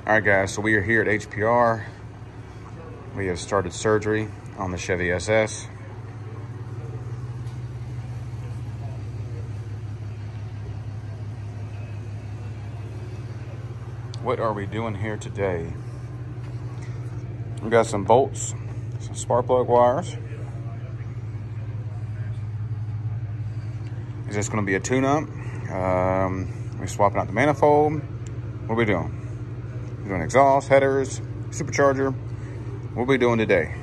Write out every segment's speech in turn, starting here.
All right, guys, so we are here at HPR. We have started surgery on the Chevy SS. What are we doing here today? We got some bolts, some spark plug wires. Is this going to be a tune-up? We're swapping out the manifold. What are we doing? We're doing exhaust, headers, supercharger. What are we doing today?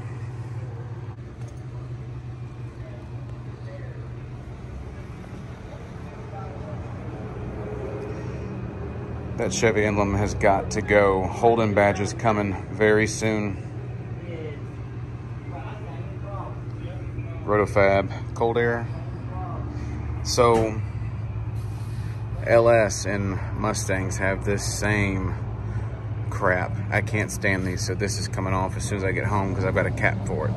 That Chevy emblem has got to go. Holden badge is coming very soon. Rotofab, cold air. So, LS and Mustangs have this same crap. I can't stand these, so this is coming off as soon as I get home because I've got a cap for it.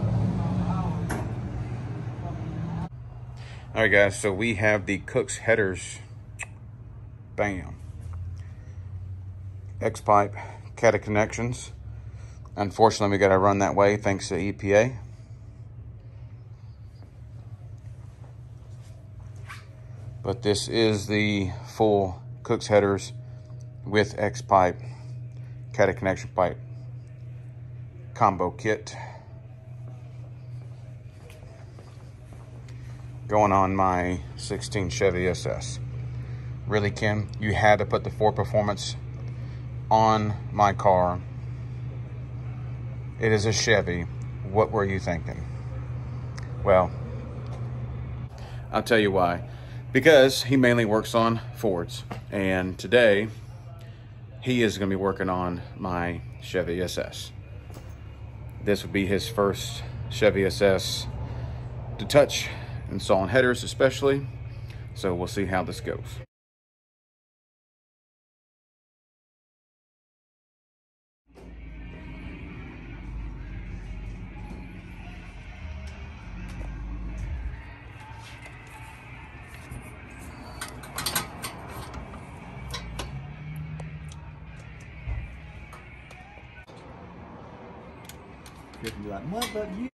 All right, guys, so we have the KOOKS headers. Bam. X-pipe, cata connections. Unfortunately, we got to run that way thanks to EPA. But this is the full KOOKS headers with X-pipe, cata connection pipe combo kit. Going on my 16 Chevy SS. Really, Kim, you had to put the 4 Performance on my car. It is a Chevy. What were you thinking? Well, I'll tell you why. Because he mainly works on Fords. And today, he is going to be working on my Chevy SS. This would be his first Chevy SS to touch, installing headers especially. So we'll see how this goes. You can be like, what about you?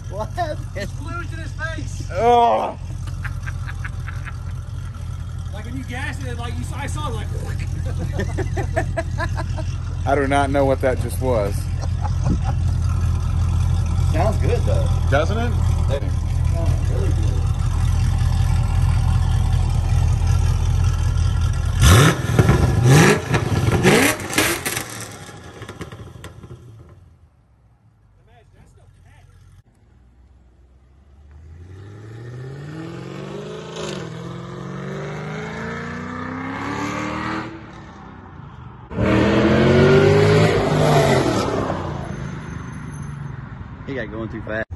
What happened? It's fluid in his face. Oh! Like when you gassed it, like I saw it like. I do not know what that just was. Sounds good though. Doesn't it? Sounds really good. He got going too fast.